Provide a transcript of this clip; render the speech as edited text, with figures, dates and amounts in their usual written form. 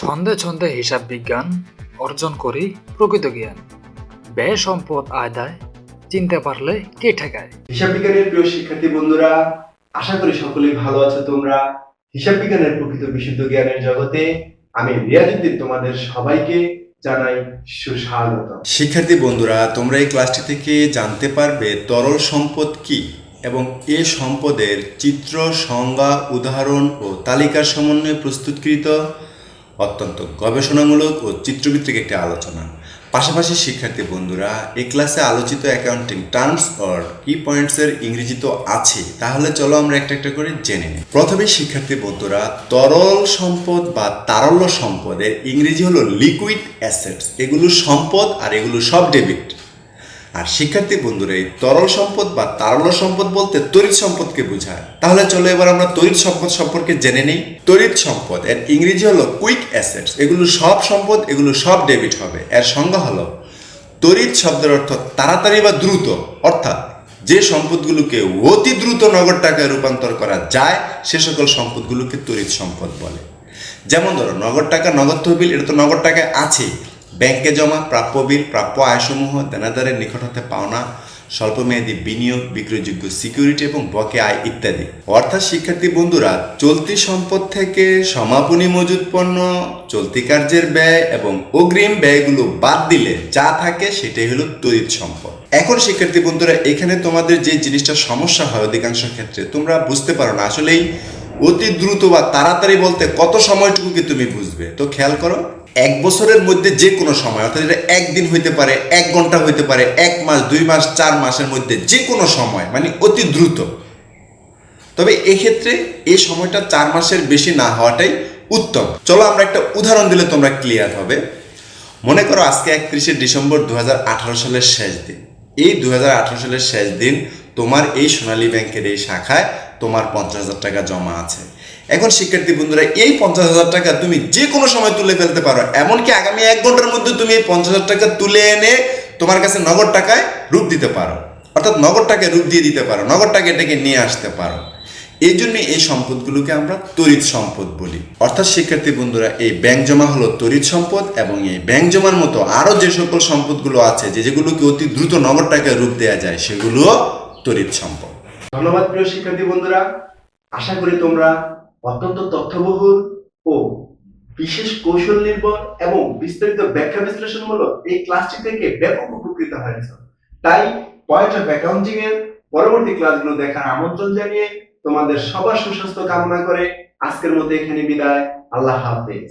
ছন্দে ছন্দে হিসাব বিজ্ঞান অর্জন করি প্রকৃত জ্ঞান। ব্যয় সম্পদ আদায় চিনতে পারলে কে ঠেকায়। হিসাব বিজ্ঞানের প্রিয় শিক্ষার্থী বন্ধুরা, আশা করি সকলেই ভালো আছো তোমরা। হিসাব বিজ্ঞানের প্রকৃত বিশুদ্ধ জ্ঞানের জগতে আমি রিয়াজউদ্দিন তোমাদের সবাইকে জানাই সুস্বাগত। শিক্ষার্থী বন্ধুরা, তোমরা এই ক্লাসটি থেকে জানতে পারবে তরল সম্পদ কি এবং এ সম্পদের চিত্র, সংজ্ঞা, উদাহরণ ও তালিকার সমন্বয়ে প্রস্তুতকৃত অত্যন্ত গবেষণামূলক ও চিত্রভিত্তিক একটি আলোচনা। পাশাপাশি শিক্ষার্থী বন্ধুরা, এই ক্লাসে আলোচিত অ্যাকাউন্টিং টার্মস অর কি পয়েন্টসের ইংরেজি তো আছে, তাহলে চলো আমরা একটা একটা করে জেনে নিই। প্রথমে শিক্ষার্থী বন্ধুরা, তরল সম্পদ বা তারল্য সম্পদের ইংরেজি হলো লিকুইড অ্যাসেটস। এগুলো সম্পদ আর এগুলো সব ডেবিট। আর শিক্ষার্থী বন্ধুরা, এই তরল সম্পদ বা তারল্য সম্পদ বলতে তড়িৎ সম্পদকে বোঝায়। তাহলে চলো এবার আমরা তড়িৎ সম্পদ সম্পর্কে জেনে নিই। তড়িৎ সম্পদ এর ইংরেজি হলো কুইক অ্যাসেটস। এগুলো সব সম্পদ, এগুলো সব ডেবিট হবে। এর সংজ্ঞা হলো তড়িৎ শব্দের অর্থ তাড়াতাড়ি বা দ্রুত, অর্থাৎ যে সম্পদগুলোকে অতি দ্রুত নগদ টাকায় রূপান্তর করা যায় সে সকল সম্পদগুলোকে তড়িৎ সম্পদ বলে। যেমন ধরো নগদ টাকা, নগদ তহবিল, এটা তো নগদ টাকায় আছে। ব্যাংকে জমা, প্রাপ্য বিল, প্রাপ্য আয়সমূহ, দেনাদারের নিকট হতে পাওনা, স্বল্পমেয়াদী বিনিয়োগ, বিক্রয়যোগ্য সিকিউরিটি এবং বকেয়া আয় ইত্যাদি। অর্থাৎ শিক্ষার্থী বন্ধুরা, চলতি সম্পদ থেকে সমাপনী মজুদ পণ্য, চলতি কার্যের ব্যয় এবং অগ্রিম ব্যয়গুলো বাদ দিলে যা থাকে সেটাই হলো তড়িৎ সম্পদ। এখন শিক্ষার্থী বন্ধুরা, এখানে তোমাদের যে জিনিসটা সমস্যা হয় অধিকাংশ ক্ষেত্রে, তোমরা বুঝতে পারো না আসলেই অতি দ্রুত বা তাড়াতাড়ি বলতে কত সময়টুকুকে তুমি বুঝবে। তো খেয়াল করো, এক বছরের মধ্যে যে কোনো সময়, অর্থাৎ এটা একদিন হইতে পারে, 1 ঘন্টা হইতে পারে, 1 মাস, 2 মাস, 4 মাসের মধ্যে যে কোনো সময়, মানে অতি দ্রুত। তবে এক্ষেত্রে এই সময়টা 4 মাসের বেশি না হওয়াটাই উত্তম। চলো আমরা একটা উদাহরণ দিলে তোমরা ক্লিয়ার হবে। মনে করো আজকে 31শে ডিসেম্বর 2018 সালের শেষ দিন। এই 2018 সালের শেষ দিন তোমার এই সোনালী ব্যাংকের এই শাখায় তোমার 50,000 টাকা জমা আছে। এখন শিক্ষার্থী বন্ধুরা, এই 50,000 টাকা তুমি যে কোনো সময় তুলে ফেলতে পারো। এমনকি আগামী 1 ঘন্টার মধ্যে তুমি এই 50,000 টাকা তুলে এনে তোমার কাছে নগদ টাকায় রূপ দিতে পারো, অর্থাৎ নগদ টাকায় রূপ দিয়ে দিতে পারো, নগদ টাকা এটাকে নিয়ে আসতে পারো। এই জন্য এই সম্পদগুলোকে আমরা তড়িৎ সম্পদ বলি। অর্থাৎ শিক্ষার্থী বন্ধুরা, এই ব্যাংক জমা হলো তড়িৎ সম্পদ এবং এই ব্যাংক জমার মতো আরো যে সকল সম্পদগুলো আছে যেগুলোকে অতি দ্রুত নগদ টাকায় রূপ দেওয়া যায় সেগুলোও তড়িৎ সম্পদ। ধন্যবাদ প্রিয় শিক্ষার্থী বন্ধুরা, আশা করি তোমরা অত্যন্ত তথ্যবহুল ও বিশেষ কৌশল নির্ভর এবং বিস্তারিত ব্যাখ্যা বিশ্লেষণমূলক এই ক্লাসটি থেকে ব্যাপক উপকৃত হয়েছে। তাই পয়েন্ট অফ অ্যাকাউন্টিং এর পরবর্তী ক্লাসগুলো দেখার আমন্ত্রণ জানিয়ে তোমাদের সবার সুস্বাস্থ্য কামনা করে আজকের মতো এখানে বিদায়। আল্লাহ হাফেজ।